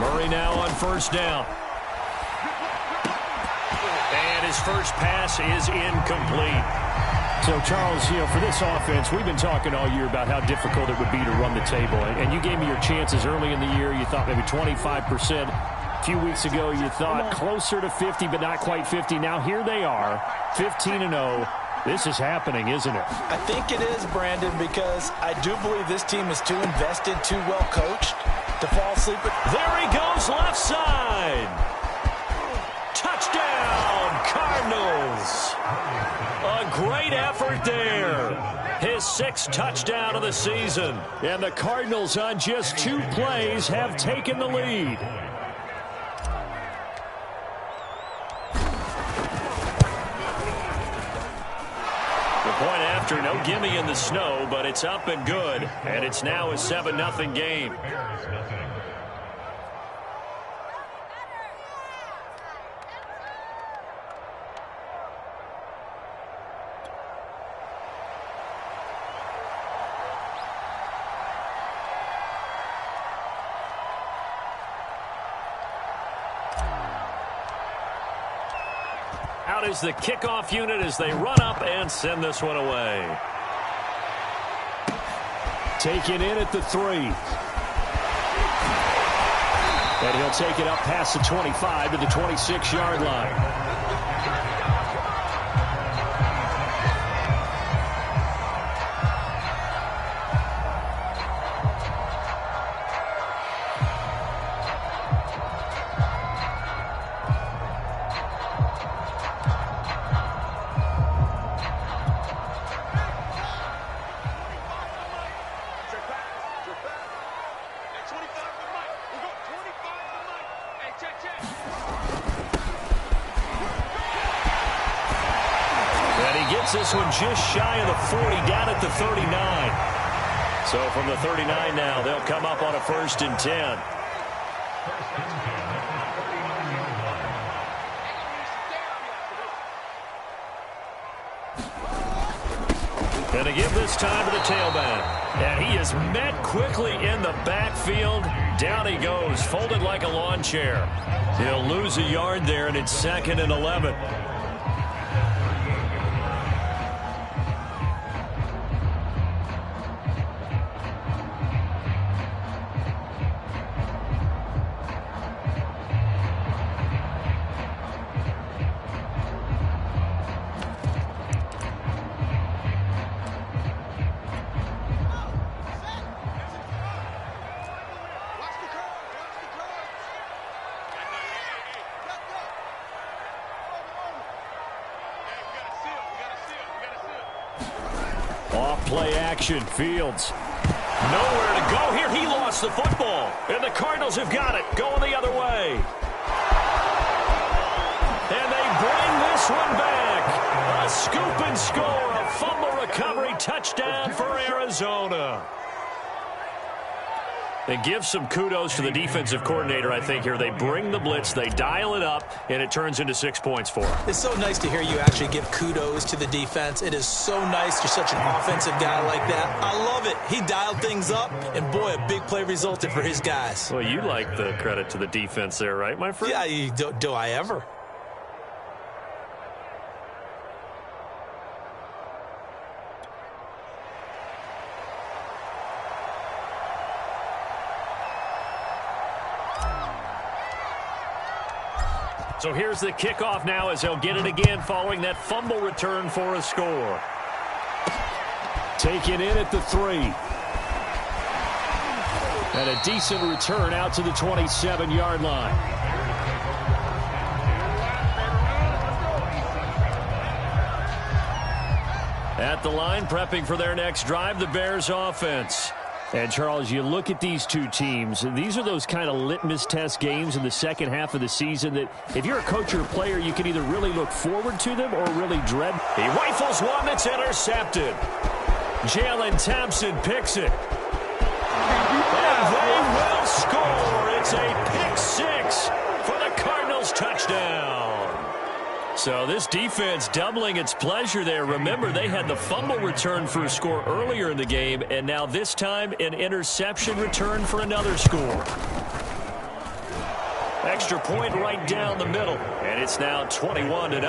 Murray now on first down. And his first pass is incomplete. So, Charles, for this offense, we've been talking all year about how difficult it would be to run the table. And you gave me your chances early in the year. You thought maybe 25%. A few weeks ago, you thought closer to 50, but not quite 50. Now here they are, 15-0. This is happening, isn't it? I think it is, Brandon, because I do believe this team is too invested, too well coached to fall asleep. There he goes, left side. Touchdown, Cardinals. A great effort there. His 6th touchdown of the season. And the Cardinals on just 2 plays have taken the lead. Point after, no gimme in the snow, but it's up and good. And it's now a 7-0 game. Out is the kickoff unit as they run up and send this one away. Taken in at the 3. And he'll take it up past the 25 to the 26-yard line. This one just shy of the 40, down at the 39. So from the 39 now, they'll come up on a 1st and 10. And to give this time to the tailback. And he is met quickly in the backfield. Down he goes, folded like a lawn chair. He'll lose a yard there, and it's 2nd and 11. Play action, Fields. Nowhere to go here. He lost the football. And the Cardinals have got it. Going the other way. And they bring this one back. A scoop and score. A fumble recovery touchdown for Arizona. And give some kudos to the defensive coordinator, I think, here. They bring the blitz, they dial it up, and it turns into 6 points for them. It's so nice to hear you actually give kudos to the defense. It is so nice. You're such an offensive guy like that. I love it. He dialed things up, and, boy, a big play resulted for his guys. Well, you like the credit to the defense there, right, my friend? Yeah, do I ever? So here's the kickoff now as they'll get it again following that fumble return for a score. Taken in at the 3. And a decent return out to the 27-yard line. At the line, prepping for their next drive, the Bears offense. And, Charles, you look at these two teams, and these are those kind of litmus test games in the second half of the season that if you're a coach or a player, you can either really look forward to them or really dread. He rifles one that's intercepted. Jalen Thompson picks it. And they will score. It's a pick 6 for the Cardinals touchdown. So this defense doubling its pleasure there. Remember, they had the fumble return for a score earlier in the game, and now this time an interception return for another score. Extra point right down the middle, and it's now 21-0.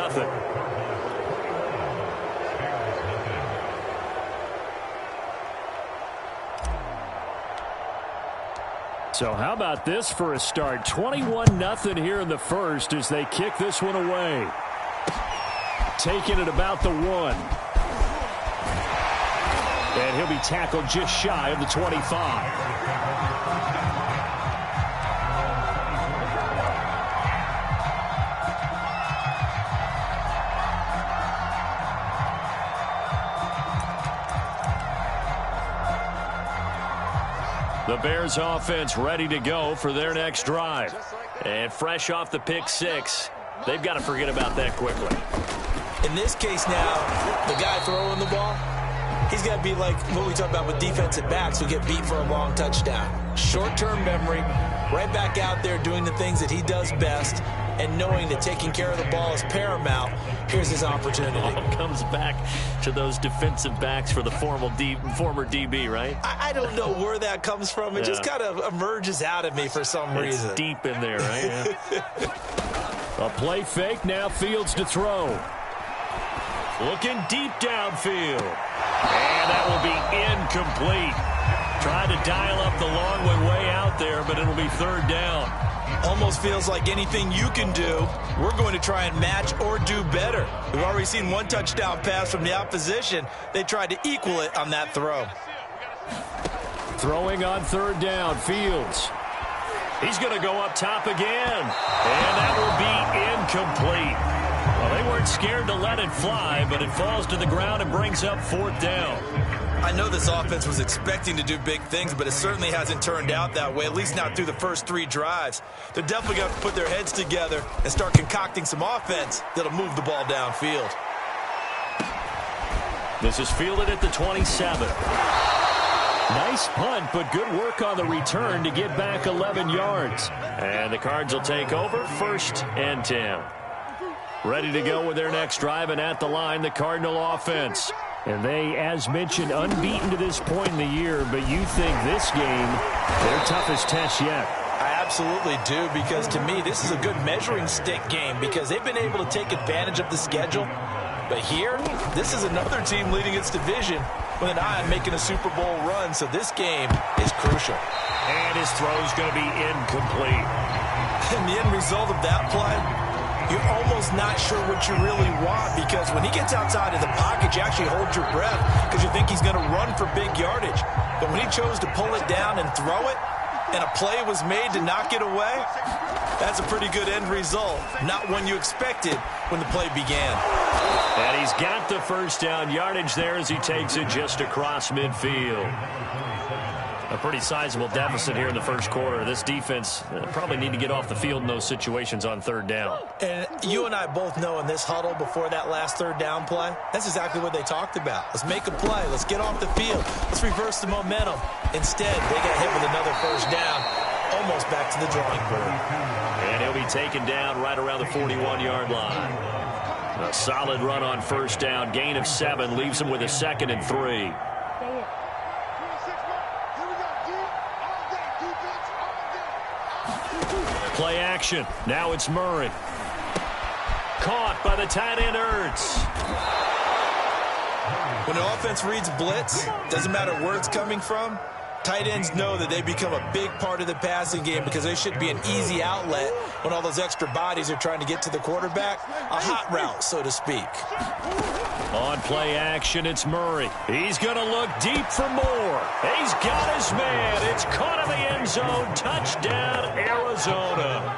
So how about this for a start? 21-0 here in the first as they kick this one away. Taking it about the 1. And he'll be tackled just shy of the 25. The Bears offense ready to go for their next drive. And fresh off the pick 6, they've got to forget about that quickly. In this case now, the guy throwing the ball, he's got to be like what we talk about with defensive backs who get beat for a long touchdown. Short-term memory, right back out there doing the things that he does best, and knowing that taking care of the ball is paramount. Here's his opportunity. All comes back to those defensive backs for the former DB, right? I don't know where that comes from. It just kind of emerges out of me for some reason. It's deep in there, right? A play fake, now Fields to throw. Looking deep downfield. And that will be incomplete. Trying to dial up the long one way out there, but it'll be third down. Almost feels like anything you can do, we're going to try and match or do better. We've already seen one touchdown pass from the opposition. They tried to equal it on that throw. Throwing on third down, Fields. He's going to go up top again. And that will be incomplete. Well, they weren't scared to let it fly, but it falls to the ground and brings up fourth down. I know this offense was expecting to do big things, but it certainly hasn't turned out that way, at least not through the first 3 drives. They're definitely going to put their heads together and start concocting some offense that'll move the ball downfield. This is fielded at the 27. Nice punt, but good work on the return to get back 11 yards. And the Cards will take over, 1st and 10. Ready to go with their next drive, and at the line, the Cardinal offense. And they, as mentioned, unbeaten to this point in the year, but you think this game, their toughest test yet. I absolutely do, because to me, this is a good measuring stick game because they've been able to take advantage of the schedule. But here, this is another team leading its division with an eye on making a Super Bowl run, so this game is crucial. And his throw is going to be incomplete. And the end result of that play, you're almost not sure what you really want, because when he gets outside of the pocket, you actually hold your breath because you think he's going to run for big yardage. But when he chose to pull it down and throw it, and a play was made to knock it away, that's a pretty good end result. Not one you expected when the play began. And he's got the first down yardage there as he takes it just across midfield. A pretty sizable deficit here in the first quarter. This defense probably need to get off the field in those situations on third down. And you and I both know in this huddle before that last third down play, that's exactly what they talked about. Let's make a play. Let's get off the field. Let's reverse the momentum. Instead, they got hit with another first down, almost back to the drawing board. And he'll be taken down right around the 41-yard line. A solid run on first down. Gain of 7 leaves him with a 2nd and 3. Play action. Now it's Murray. Caught by the tight end Ertz. When an offense reads blitz, doesn't matter where it's coming from, tight ends know that they become a big part of the passing game because they should be an easy outlet when all those extra bodies are trying to get to the quarterback. A hot route, so to speak. On play action, it's Murray. He's going to look deep for more. He's got his man. It's caught in the end zone. Touchdown, Arizona.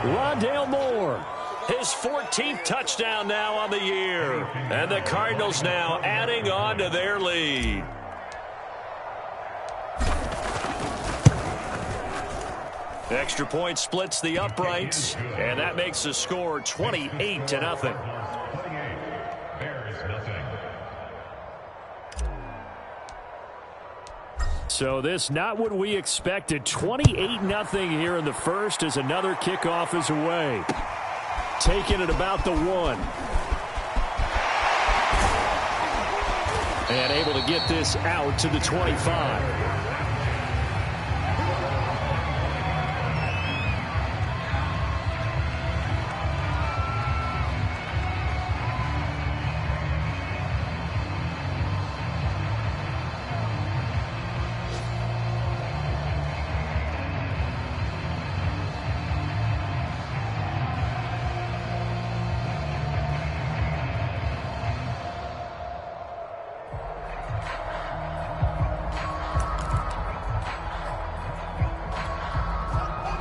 Rondale Moore. His 14th touchdown now on the year. And the Cardinals now adding on to their lead. Extra point splits the uprights, and that makes the score 28-0. So this not what we expected. 28-0 here in the first as another kickoff is away. Taking it about the 1. And able to get this out to the 25.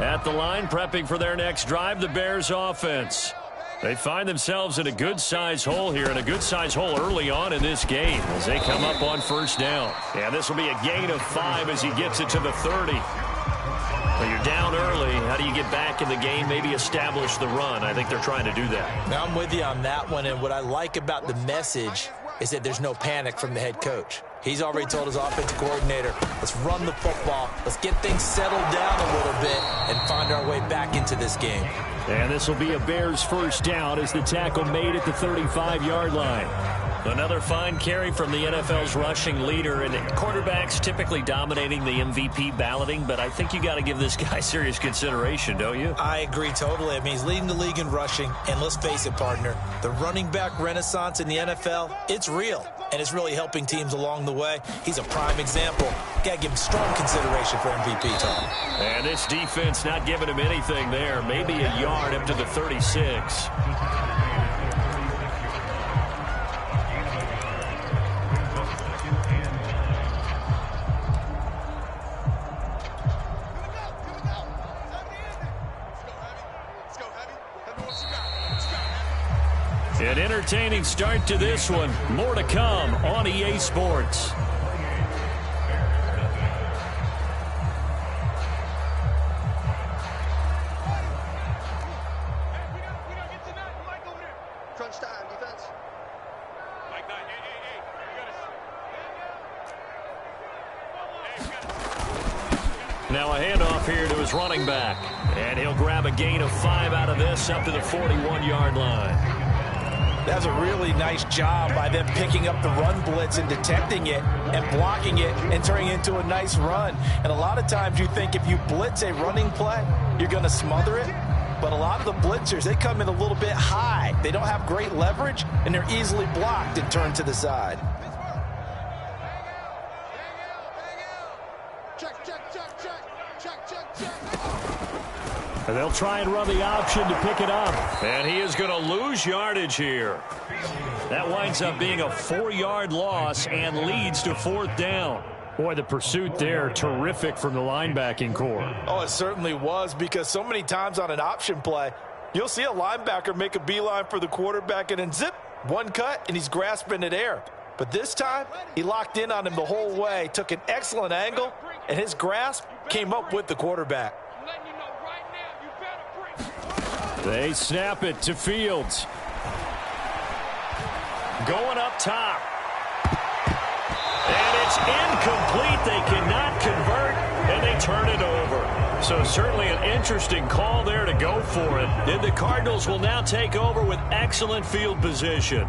At the line, prepping for their next drive, the Bears offense. They find themselves in a good-sized hole here, and a good-sized hole early on in this game as they come up on first down. And this will be a gain of 5 as he gets it to the 30. Well, you're down early. How do you get back in the game, maybe establish the run? I think they're trying to do that. Now, I'm with you on that one, and what I like about the message is that there's no panic from the head coach. He's already told his offensive coordinator, let's run the football, let's get things settled down a little bit and find our way back into this game. And this will be a Bears first down as the tackle made at the 35-yard line. Another fine carry from the NFL's rushing leader, and quarterbacks typically dominating the MVP balloting, but I think you got to give this guy serious consideration, don't you? I agree totally. I mean, he's leading the league in rushing, and let's face it, partner, the running back renaissance in the NFL, it's real, and it's really helping teams along the way. He's a prime example. Got to give him strong consideration for MVP, Tom. And this defense not giving him anything there, maybe a yard up to the 36. An entertaining start to this one. More to come on EA Sports. Now a handoff here to his running back. And he'll grab a gain of 5 out of this up to the 41-yard line. That's a really nice job by them picking up the run blitz and detecting it and blocking it and turning it into a nice run. And a lot of times you think if you blitz a running play, you're going to smother it. But a lot of the blitzers, they come in a little bit high. They don't have great leverage, and they're easily blocked and turned to the side. And they'll try and run the option to pick it up. And he is going to lose yardage here. That winds up being a 4-yard loss and leads to 4th down. Boy, the pursuit there, terrific from the linebacking core. Oh, it certainly was, because so many times on an option play, you'll see a linebacker make a beeline for the quarterback and then zip, one cut, and he's grasping at air. But this time, he locked in on him the whole way, took an excellent angle, and his grasp came up with the quarterback. They snap it to Fields. Going up top. And it's incomplete. They cannot convert, and they turn it over. So certainly an interesting call there to go for it. And the Cardinals will now take over with excellent field position.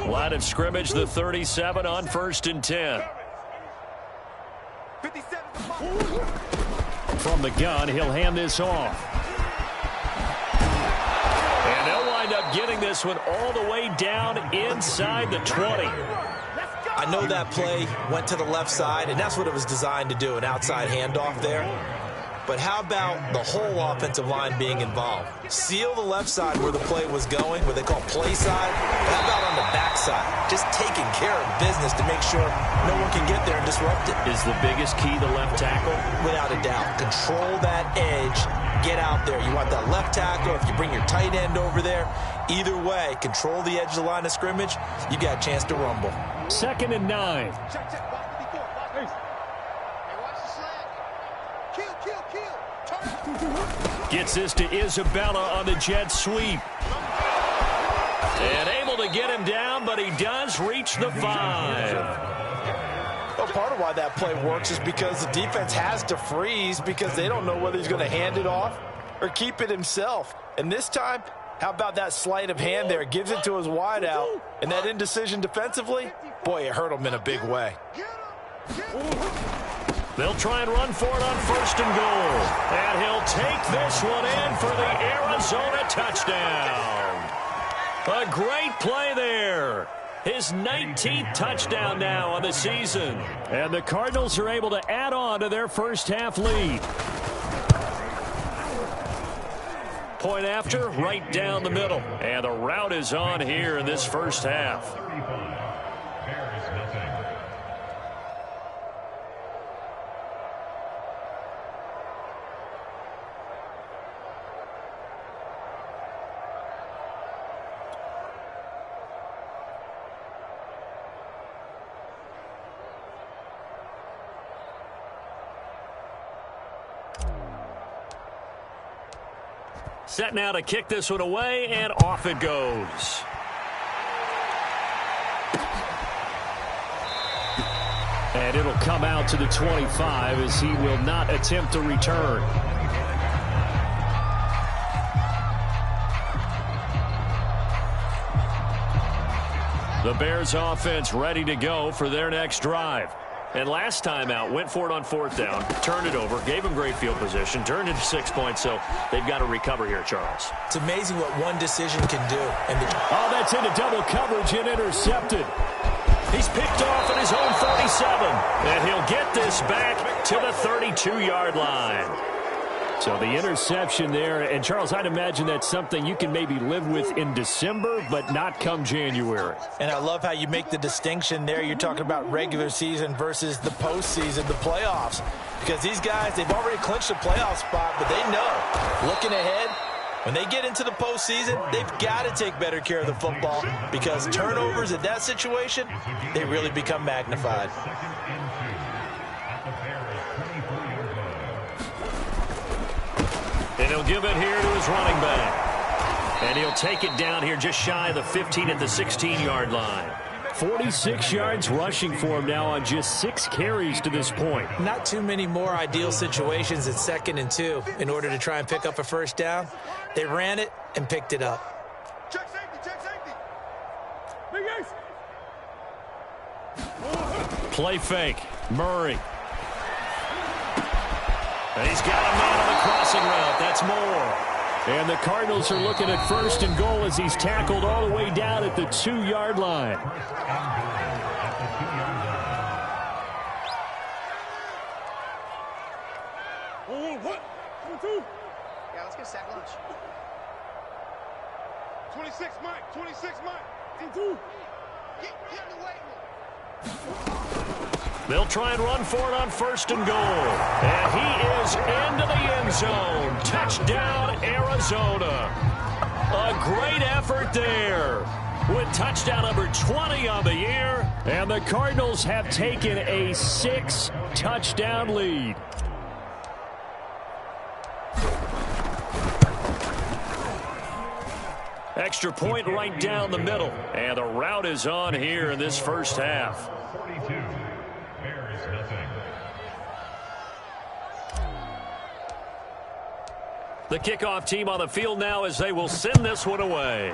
Line of scrimmage, the 37 on 1st and 10. From the gun, he'll hand this off. And they'll wind up getting this one all the way down inside the 20. I know that play went to the left side, and that's what it was designed to do, an outside handoff there. But how about the whole offensive line being involved? Seal the left side where the play was going, what they call play side. But how about on the back side? Just taking care of business to make sure no one can get there and disrupt it. Is the biggest key the left tackle? Without a doubt. Control that edge. Get out there. You want that left tackle. If you bring your tight end over there, either way, control the edge of the line of scrimmage, you got a chance to rumble. 2nd and 9. Gets this to Isabella on the jet sweep. And able to get him down, but he does reach the 5. Well, part of why that play works is because the defense has to freeze because they don't know whether he's going to hand it off or keep it himself. And this time, how about that sleight of hand there? Gives it to his wideout. And that indecision defensively, boy, it hurt him in a big way. They'll try and run for it on 1st and goal. And he'll take this one in for the Arizona touchdown. A great play there. His 19th touchdown now on the season. And the Cardinals are able to add on to their first half lead. Point after, right down the middle. And the route is on here in this first half. Set now to kick this one away, and off it goes. And it'll come out to the 25 as he will not attempt to return. The Bears offense ready to go for their next drive. And last time out, went for it on fourth down, turned it over, gave them great field position, turned into 6 points, so they've got to recover here, Charles. It's amazing what one decision can do. Oh, that's into double coverage and intercepted. He's picked off at his own 47, and he'll get this back to the 32-yard line. So the interception there, and Charles, I'd imagine that's something you can maybe live with in December, but not come January. And I love how you make the distinction there. You're talking about regular season versus the postseason, the playoffs. Because these guys, they've already clinched a playoff spot, but they know, looking ahead, when they get into the postseason, they've got to take better care of the football because turnovers in that situation, they really become magnified. And he'll give it here to his running back. And he'll take it down here just shy of the 15 at the 16-yard line. 46 yards rushing for him now on just 6 carries to this point. Not too many more ideal situations at 2nd and 2 in order to try and pick up a first down. They ran it and picked it up. Check safety, check safety. Big ace. Play fake. Murray. And he's got a man on the crossing route. That's more. And the Cardinals are looking at 1st and goal as he's tackled all the way down at the 2-yard line. What? 2. Yeah, let's get sack lunch. 26 Mike, 26 Mike. 2. Get in the weight room. They'll try and run for it on 1st and goal. And he is into the end zone. Touchdown, Arizona. A great effort there with touchdown number 20 on the year. And the Cardinals have taken a 6-touchdown lead. Extra point right down the middle. And the route is on here in this first half. 42. The kickoff team on the field now as they will send this one away.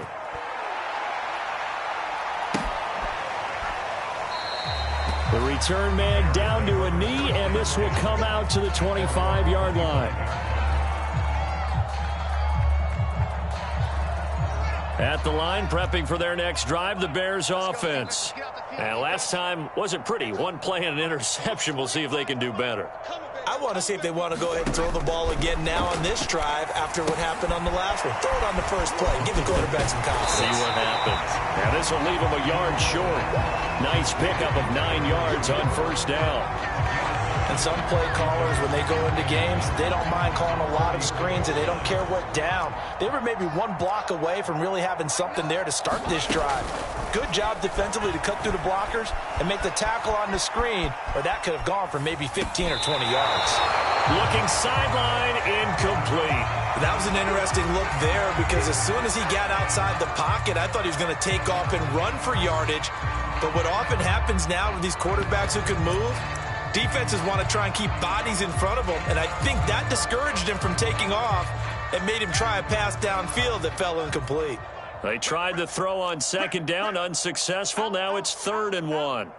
The return man down to a knee, and this will come out to the 25-yard line. At the line, prepping for their next drive, the Bears offense. And last time wasn't pretty. One play and an interception. We'll see if they can do better. I want to see if they want to go ahead and throw the ball again now on this drive after what happened on the last one. Throw it on the first play. Give the quarterback some confidence. See what happens. Now this will leave him a yard short. Nice pickup of 9 yards on 1st down. And some play callers, when they go into games, they don't mind calling a lot of screens, and they don't care what down. They were maybe one block away from really having something there to start this drive. Good job defensively to cut through the blockers and make the tackle on the screen, or that could have gone for maybe 15 or 20 yards. Looking sideline, incomplete. That was an interesting look there because as soon as he got outside the pocket, I thought he was going to take off and run for yardage. But what often happens now with these quarterbacks who can move, defenses want to try and keep bodies in front of them, and I think that discouraged him from taking off and made him try a pass downfield that fell incomplete. They tried to throw on 2nd down, unsuccessful. Now it's 3rd and 1.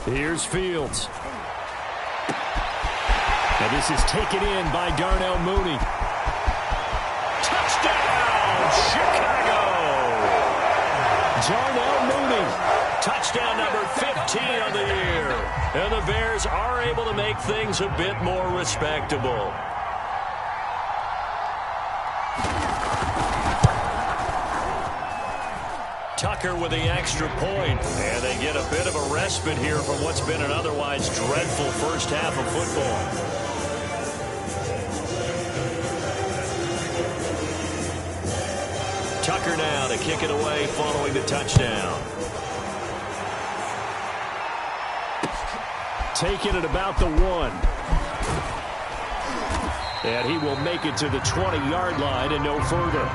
Here's Fields. And this is taken in by Darnell Mooney. Touchdown, Chicago! Darnell Mooney Touchdown number 15 on the year. And the Bears are able to make things a bit more respectable. Tucker with the extra point. And they get a bit of a respite here from what's been an otherwise dreadful first half of football. Tucker now to kick it away following the touchdown. Taking it about the 1. And he will make it to the 20-yard line and no further.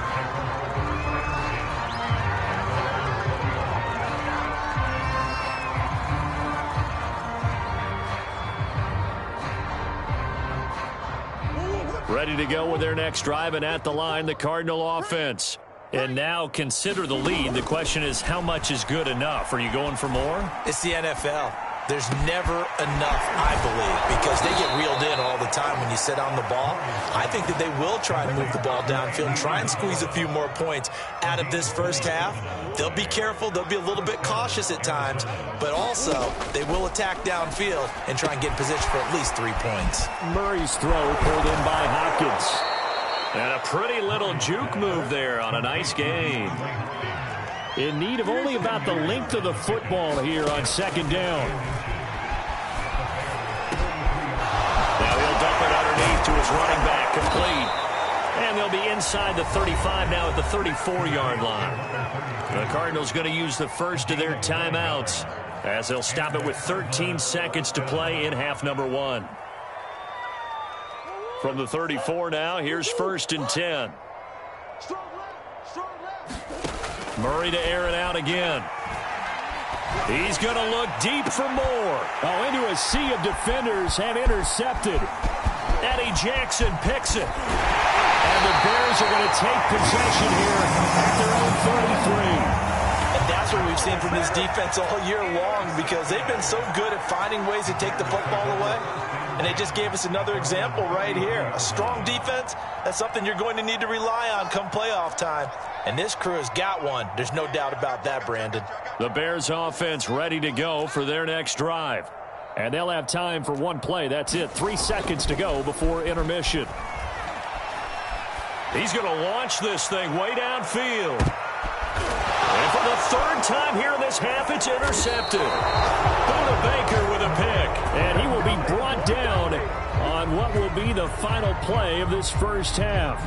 Ready to go with their next drive, and at the line, the Cardinal offense. And now consider the lead. The question is, how much is good enough? Are you going for more? It's the NFL. There's never enough, I believe, because they get reeled in all the time when you sit on the ball. I think that they will try and move the ball downfield and try and squeeze a few more points out of this first half. They'll be careful. They'll be a little bit cautious at times, but also they will attack downfield and try and get in position for at least 3 points. Murray's throw pulled in by Hopkins. And a pretty little juke move there on a nice gain. In need of only about the length of the football here on second down. Now he'll dump it underneath to his running back, complete. And they'll be inside the 35 now at the 34-yard line. The Cardinals going to use the first of their timeouts as they'll stop it with 13 seconds to play in half number 1. From the 34 now, here's 1st and 10. Murray to air it out again. He's going to look deep for more. Oh, into a sea of defenders and intercepted. Eddie Jackson picks it. And the Bears are going to take possession here at their own 33. And that's what we've seen from this defense all year long, because they've been so good at finding ways to take the football away. And they just gave us another example right here. A strong defense, that's something you're going to need to rely on come playoff time. And this crew has got one. There's no doubt about that, Brandon. The Bears offense ready to go for their next drive. And they'll have time for one play. That's it. 3 seconds to go before intermission. He's going to launch this thing way downfield. And for the 3rd time here in this half, it's intercepted. Buda Baker with a pick. And he will be brought down on what will be the final play of this first half.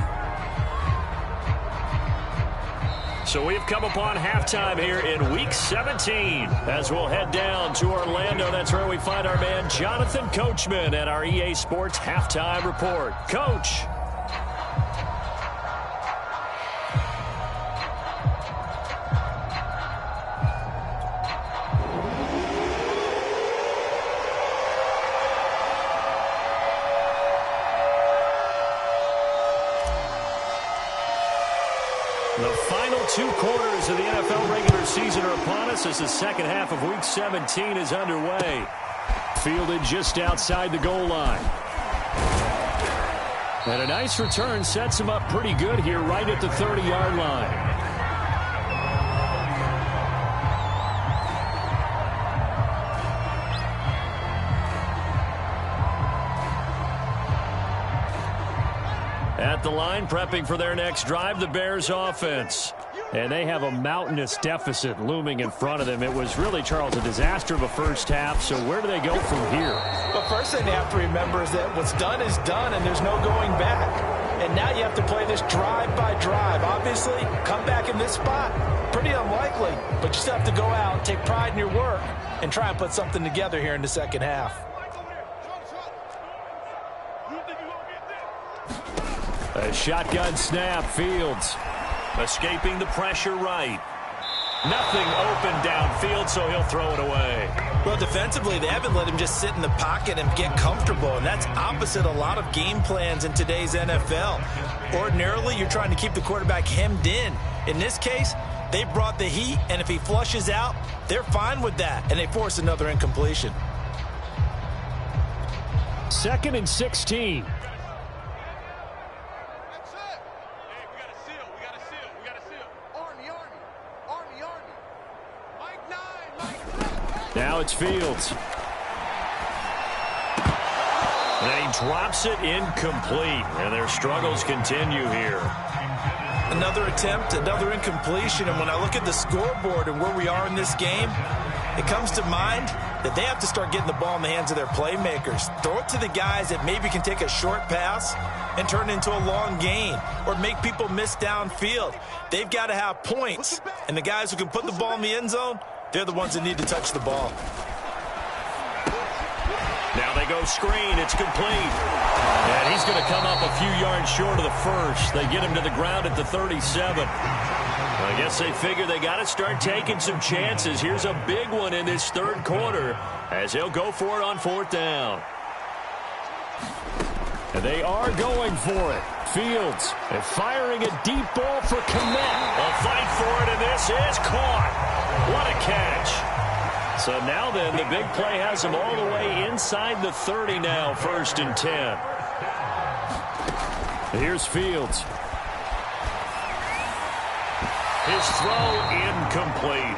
So we've come upon halftime here in Week 17. As we'll head down to Orlando, that's where we find our man Jonathan Coachman at our EA Sports Halftime Report. Coach. The final 2 quarters of the NFL regular season are upon us as the second half of Week 17 is underway. Fielded just outside the goal line. And a nice return sets him up pretty good here right at the 30-yard line. At the line, prepping for their next drive, the Bears offense. And they have a mountainous deficit looming in front of them. It was really, Charles, a disaster of a first half. So where do they go from here? The first thing they have to remember is that what's done is done, and there's no going back. And now you have to play this drive by drive. Obviously, come back in this spot, pretty unlikely. But you still have to go out, take pride in your work, and try and put something together here in the second half. A shotgun snap, Fields. Escaping the pressure right. Nothing open downfield, so he'll throw it away. Well, defensively, they haven't let him just sit in the pocket and get comfortable, and that's opposite a lot of game plans in today's NFL. Ordinarily, you're trying to keep the quarterback hemmed in. In this case, they brought the heat, and if he flushes out, they're fine with that, and they force another incompletion. 2nd and 16. Now it's Fields. And he drops it incomplete. And their struggles continue here. Another attempt, another incompletion. And when I look at the scoreboard and where we are in this game, it comes to mind that they have to start getting the ball in the hands of their playmakers. Throw it to the guys that maybe can take a short pass and turn it into a long gain or make people miss downfield. They've got to have points. And the guys who can put the ball in the end zone, they're the ones that need to touch the ball. Now they go screen. It's complete. And he's going to come up a few yards short of the first. They get him to the ground at the 37. I guess they figure they got to start taking some chances. Here's a big one in this third quarter as they'll go for it on fourth down. And they are going for it. Fields and firing a deep ball for Kmet. They'll fight for it, and this is caught. What a catch. So now then, the big play has them all the way inside the 30 now, 1st and 10. Here's Fields. His throw incomplete.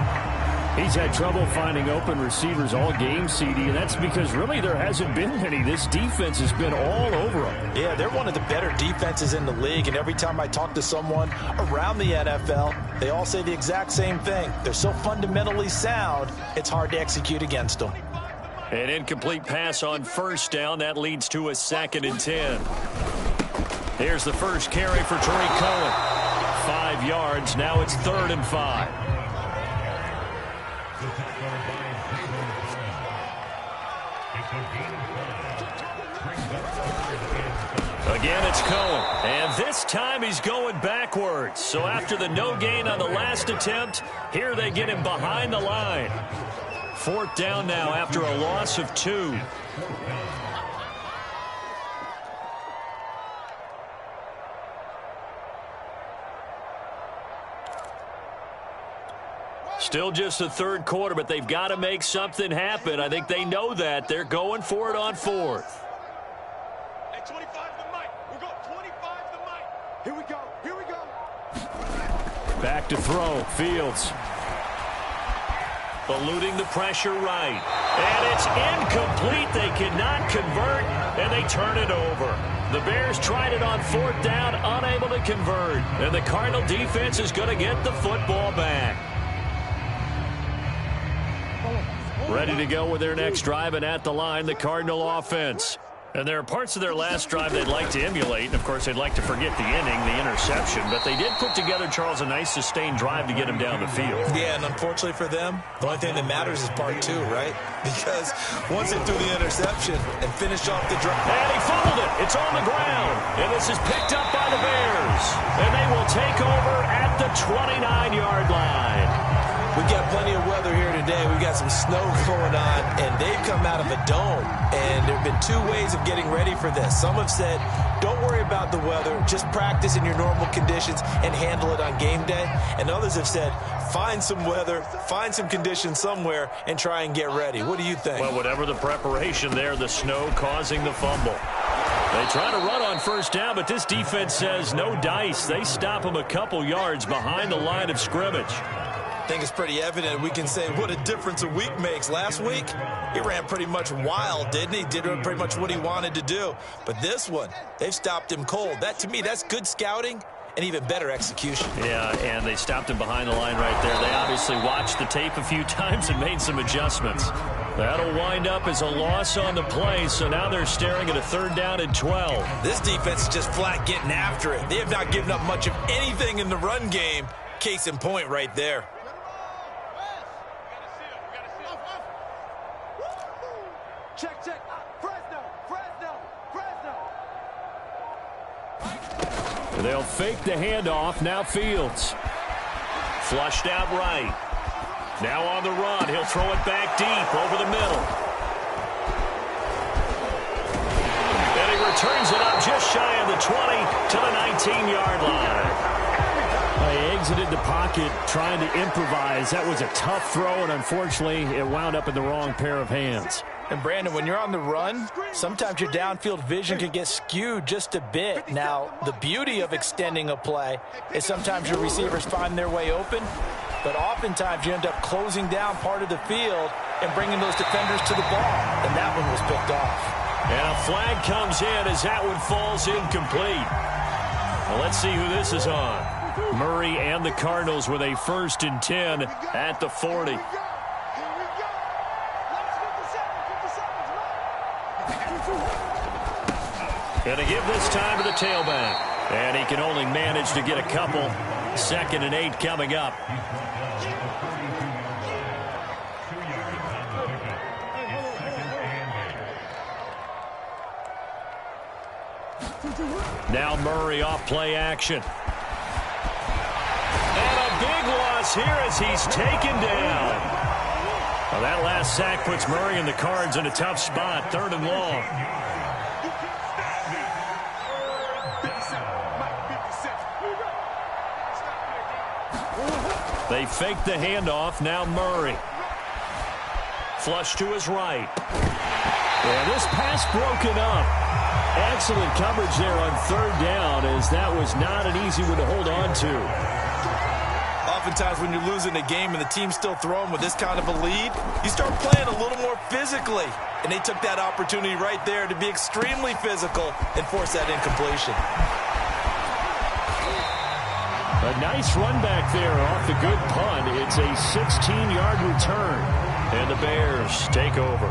He's had trouble finding open receivers all game, CD, and that's because really there hasn't been many. This defense has been all over them. Yeah, they're one of the better defenses in the league, and every time I talk to someone around the NFL, they all say the exact same thing. They're so fundamentally sound, it's hard to execute against them. An incomplete pass on first down. That leads to a 2nd and 10. Here's the first carry for Tariq Cohen. 5 yards. Now it's 3rd and 5. Again, it's Cohen. And this time he's going backwards. So after the no gain on the last attempt, here they get him behind the line. 4th down now after a loss of 2. Still just the third quarter, but they've got to make something happen. I think they know that. They're going for it on 4th. Hey, 25 to Mike. We go 25 to Mike. Here we go. Here we go. Back to throw. Fields. Eluding the pressure right. And it's incomplete. They cannot convert, and they turn it over. The Bears tried it on 4th down, unable to convert. And the Cardinal defense is going to get the football back. Ready to go with their next drive, and at the line, the Cardinal offense. And there are parts of their last drive they'd like to emulate. And, of course, they'd like to forget the inning, the interception. But they did put together, Charles, a nice sustained drive to get him down the field. Yeah, and unfortunately for them, the only thing that matters is part 2, right? Because once they threw the interception and finished off the drive. And he fumbled it. It's on the ground. And this is picked up by the Bears. And they will take over at the 29-yard line. We've got plenty of weather here today. We've got some snow going on, and they've come out of a dome. And there have been 2 ways of getting ready for this. Some have said, don't worry about the weather. Just practice in your normal conditions and handle it on game day. And others have said, find some weather, find some conditions somewhere, and try and get ready. What do you think? Well, whatever the preparation there, the snow causing the fumble. They try to run on 1st down, but this defense says no dice. They stop him a couple yards behind the line of scrimmage. I think it's pretty evident. We can say what a difference a week makes. Last week, he ran pretty much wild, didn't he? Did pretty much what he wanted to do. But this one, they've stopped him cold. That, to me, that's good scouting and even better execution. Yeah, and they stopped him behind the line right there. They obviously watched the tape a few times and made some adjustments. That'll wind up as a loss on the play, so now they're staring at a 3rd down and 12. This defense is just flat getting after it. They have not given up much of anything in the run game. Case in point right there. Check, check. Fresno, Fresno, Fresno. They'll fake the handoff. Now Fields. Flushed out right. Now on the run. He'll throw it back deep over the middle. And he returns it up just shy of the 20 to the 19-yard line. He exited the pocket trying to improvise. That was a tough throw, and unfortunately, it wound up in the wrong pair of hands. And, Brandon, when you're on the run, sometimes your downfield vision can get skewed just a bit. Now, the beauty of extending a play is sometimes your receivers find their way open, but oftentimes you end up closing down part of the field and bringing those defenders to the ball, and that one was picked off. And a flag comes in as that one falls incomplete. Well, let's see who this is on. Murray and the Cardinals with a 1st and 10 at the 40. Going to give this time to the tailback. And he can only manage to get a couple. 2nd and 8 coming up. Now Murray off play action. And a big loss here as he's taken down. Well, that last sack puts Murray and the Cards in a tough spot. 3rd and long. They fake the handoff. Now Murray. Flush to his right. And this pass broken up. Excellent coverage there on 3rd down, as that was not an easy one to hold on to. Oftentimes when you're losing a game and the team's still throwing with this kind of a lead, you start playing a little more physically. And they took that opportunity right there to be extremely physical and force that incompletion. A nice run back there off the good punt. It's a 16-yard return. And the Bears take over.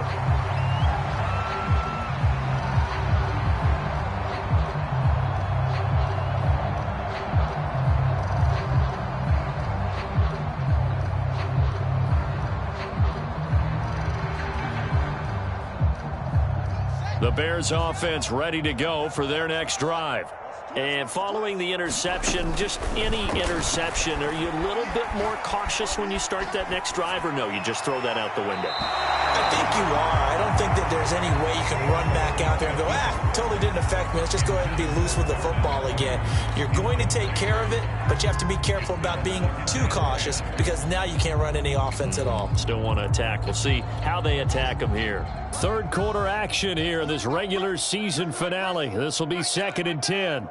The Bears offense ready to go for their next drive. And following the interception, just any interception, are you a little bit more cautious when you start that next drive, or no, you just throw that out the window? I think you are. I don't think that there's any way you can run back out there and go, totally didn't affect me. Let's just go ahead and be loose with the football again. You're going to take care of it, but you have to be careful about being too cautious, because now you can't run any offense at all. Still want to attack. We'll see how they attack them here. 3rd quarter action here in this regular season finale. This will be 2nd and 10.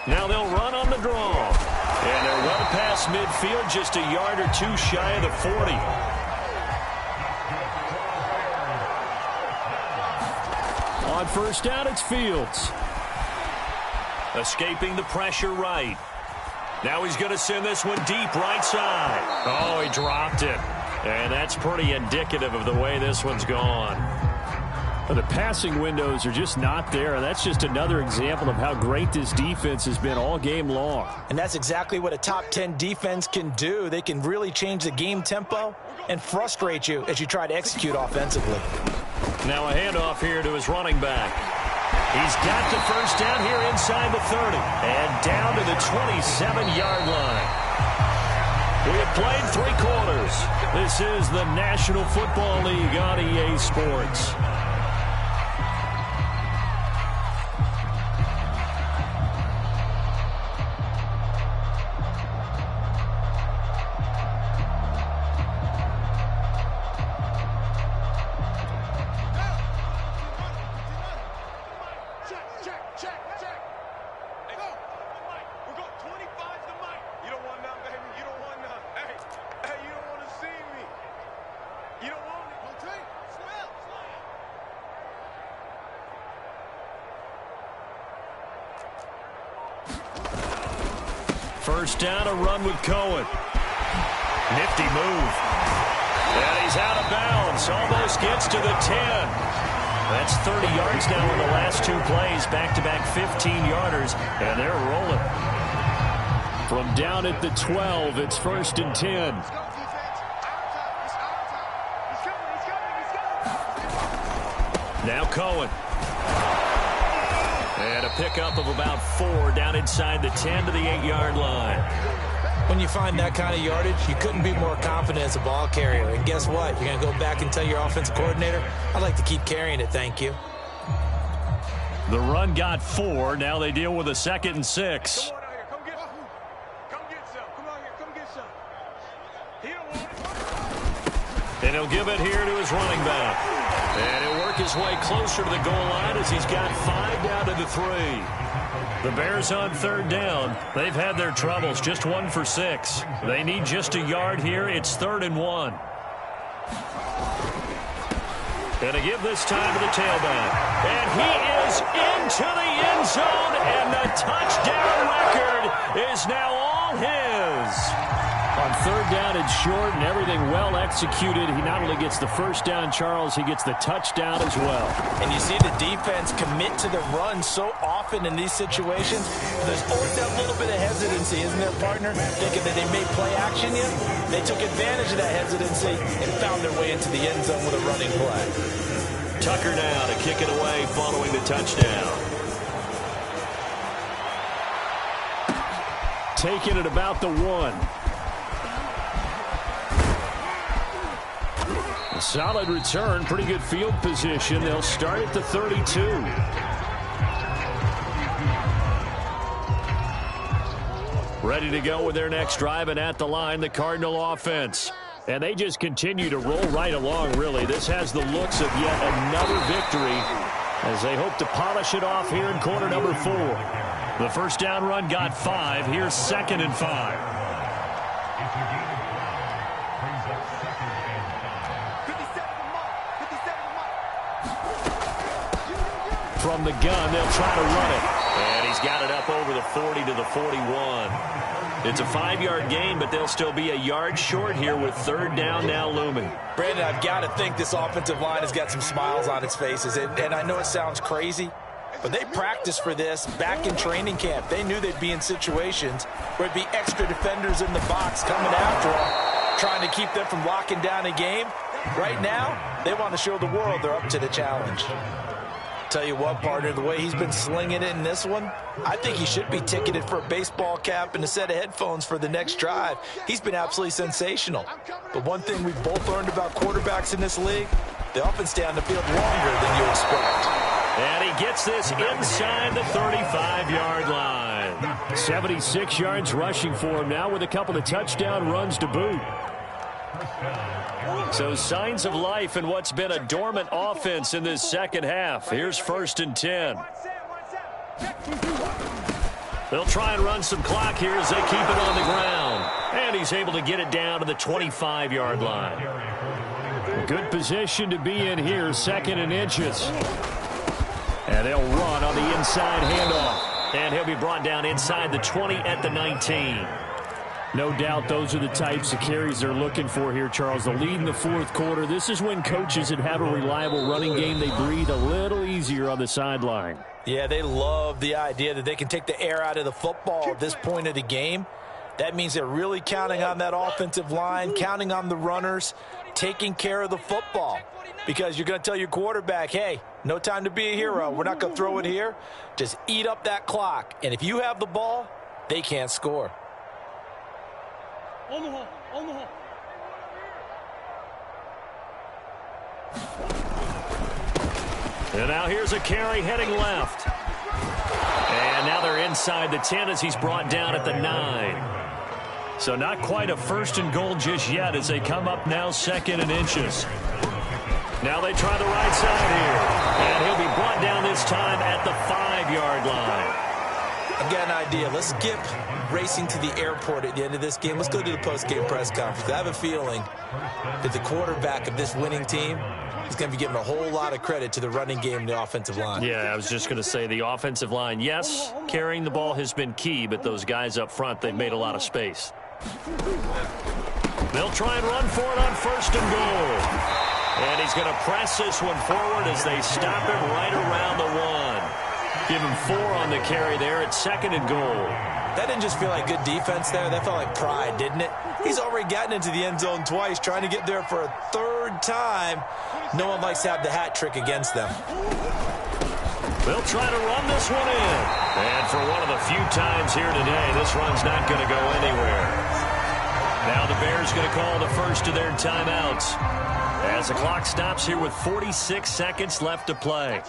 Now they'll run on the draw. And they're well past midfield, just a yard or 2 shy of the 40. On 1st down, it's Fields. Escaping the pressure right. Now he's going to send this one deep right side. Oh, he dropped it. And that's pretty indicative of the way this one's gone. Well, the passing windows are just not there. That's just another example of how great this defense has been all game long. And that's exactly what a top 10 defense can do. They can really change the game tempo and frustrate you as you try to execute offensively. Now a handoff here to his running back. He's got the 1st down here inside the 30. And down to the 27-yard line. We have played 3 quarters. This is the National Football League on EA Sports. First down, a run with Cohen. Nifty move. And he's out of bounds. Almost gets to the 10. That's 30 yards now in the last 2 plays. Back-to-back 15-yarders. And they're rolling. From down at the 12, it's 1st and 10. Now Cohen. And a pickup of about 4 down inside the 10 to the 8-yard line. When you find that kind of yardage, you couldn't be more confident as a ball carrier. And guess what? You're going to go back and tell your offensive coordinator, I'd like to keep carrying it, thank you. The run got 4. Now they deal with a 2nd and 6. And he'll give it here to his running back. And he'll work his way closer to the goal line as he's got 5 down to the 3. The Bears on 3rd down. They've had their troubles, just 1 for 6. They need just a yard here. It's 3rd and 1. Gonna give this time to the tailback. And he is into the end zone, and the touchdown record is now all his. On 3rd down and short and everything well executed, he not only gets the first down, Charles, he gets the touchdown as well. And you see the defense commit to the run so often in these situations. There's always that little bit of hesitancy, isn't there, partner? Thinking that they may play action you. They took advantage of that hesitancy and found their way into the end zone with a running play. Tucker now to kick it away following the touchdown. Taking it about the 1. A solid return, pretty good field position. They'll start at the 32. Ready to go with their next drive, and at the line, the Cardinal offense. And they just continue to roll right along, really. This has the looks of yet another victory as they hope to polish it off here in quarter number 4. The first down run got 5. Here's 2nd and 5. From the gun, they'll try to run it. And he's got it up over the 40 to the 41. It's a 5-yard gain, but they'll still be a yard short here with 3rd down now looming. Brandon, I've got to think this offensive line has got some smiles on its faces. And I know it sounds crazy, but they practiced for this back in training camp. They knew they'd be in situations where there'd be extra defenders in the box coming after them, trying to keep them from locking down a game. Right now, they want to show the world they're up to the challenge. Tell you what, partner, the way he's been slinging it in this one, I think he should be ticketed for a baseball cap and a set of headphones for the next drive. He's been absolutely sensational. But one thing we've both learned about quarterbacks in this league, they often stay on the field longer than you expect. And he gets this inside the 35-yard line. 76 yards rushing for him now with a couple of touchdown runs to boot. So signs of life in what's been a dormant offense in this second half. Here's 1st and 10. They'll try and run some clock here as they keep it on the ground. And he's able to get it down to the 25-yard line. Good position to be in here, 2nd and inches. And they'll run on the inside handoff. And he'll be brought down inside the 20 at the 19. No doubt those are the types of carries they're looking for here, Charles. The lead in the 4th quarter. This is when coaches that have a reliable running game, they breathe a little easier on the sideline. Yeah, they love the idea that they can take the air out of the football at this point of the game. That means they're really counting on that offensive line, counting on the runners, taking care of the football. Because you're going to tell your quarterback, hey, no time to be a hero. We're not going to throw it here. Just eat up that clock. And if you have the ball, they can't score. On the hole, on the hole. And now here's a carry heading left. And now they're inside the 10 as he's brought down at the 9. So not quite a 1st and goal just yet as they come up now 2nd and inches. Now they try the right side here. And he'll be brought down this time at the 5-yard line. I've got an idea. Let's skip racing to the airport at the end of this game. Let's go to the post-game press conference. I have a feeling that the quarterback of this winning team is going to be giving a whole lot of credit to the running game and the offensive line. Yeah, I was just going to say the offensive line, yes, carrying the ball has been key, but those guys up front, they've made a lot of space. They'll try and run for it on 1st and goal. And he's going to press this one forward as they stop him right around the 1. Give him 4 on the carry there at 2nd and goal. That didn't just feel like good defense there. That felt like pride, didn't it? He's already gotten into the end zone twice, trying to get there for a 3rd time. No one likes to have the hat trick against them. They'll try to run this one in. And for one of the few times here today, this run's not going to go anywhere. Now the Bears going to call the first of their timeouts as the clock stops here with 46 seconds left to play.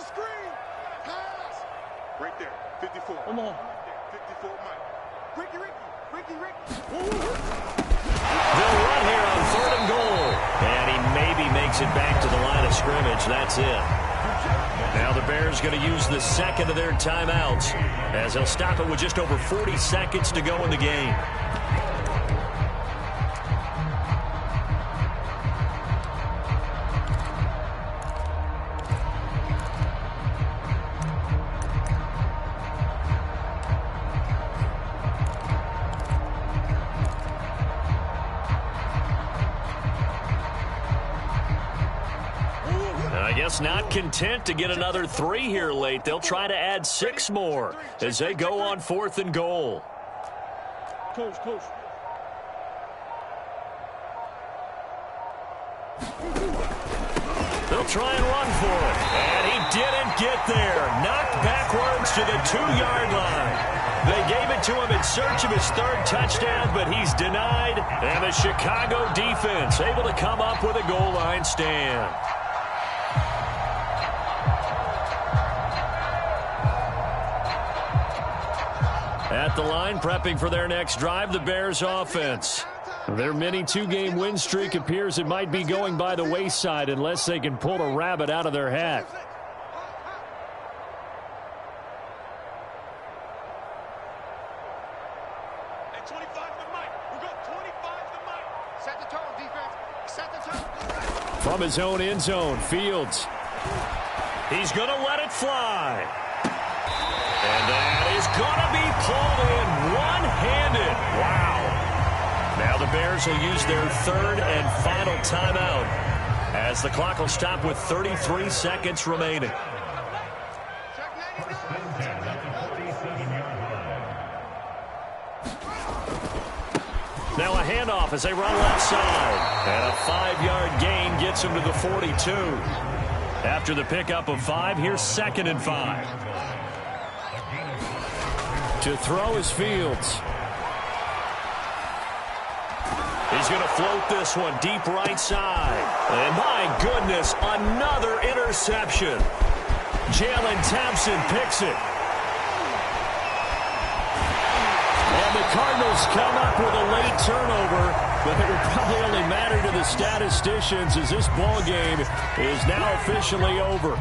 Right there, 54. Come on. 54, Mike. Ricky. They'll run here on 3rd and goal. And he made makes it back to the line of scrimmage. That's it. Now the Bears going to use the second of their timeouts as they'll stop it with just over 40 seconds to go in the game. Not content to get another 3 here late. They'll try to add 6 more as they go on 4th and goal. Coach. They'll try and run for it. And he didn't get there. Knocked backwards to the 2-yard line. They gave it to him in search of his 3rd touchdown, but he's denied. And the Chicago defense able to come up with a goal line stand. At the line, prepping for their next drive, the Bears offense. Their mini 2-game win streak appears it might be going by the wayside unless they can pull a rabbit out of their hat. At 25 the mic. We got 25 the mic. Set the tone, defense. Set the tone. From his own end zone, Fields. He's going to let it fly. And that is going to be pulled in one-handed. Wow. Now the Bears will use their 3rd and final timeout as the clock will stop with 33 seconds remaining. Now a handoff as they run left side. And a 5-yard gain gets him to the 42. After the pickup of 5, here's 2nd and 5. To throw is Fields. He's going to float this one deep right side. And my goodness, another interception. Jalen Thompson picks it. And the Cardinals come up with a late turnover, but it will probably only matter to the statisticians as this ball game is now officially over.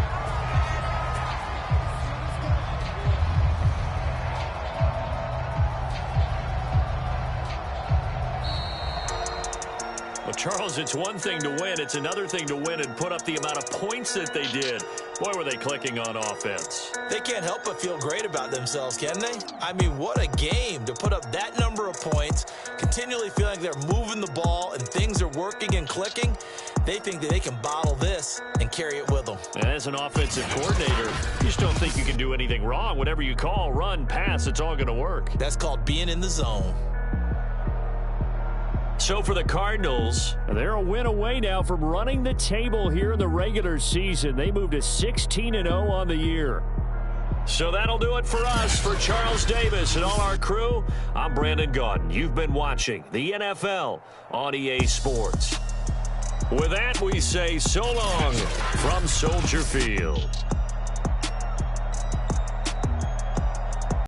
Well, Charles, it's one thing to win. It's another thing to win and put up the amount of points that they did. Boy, were they clicking on offense. They can't help but feel great about themselves, can they? I mean, what a game to put up that number of points, continually feeling they're moving the ball and things are working and clicking. They think that they can bottle this and carry it with them. As an offensive coordinator, you just don't think you can do anything wrong. Whatever you call, run, pass, it's all going to work. That's called being in the zone. So for the Cardinals, they're a win away now from running the table here in the regular season. They moved to 16-0 on the year. So that'll do it for us. For Charles Davis and all our crew, I'm Brandon Gaudin. You've been watching the NFL on EA Sports. With that, we say so long from Soldier Field.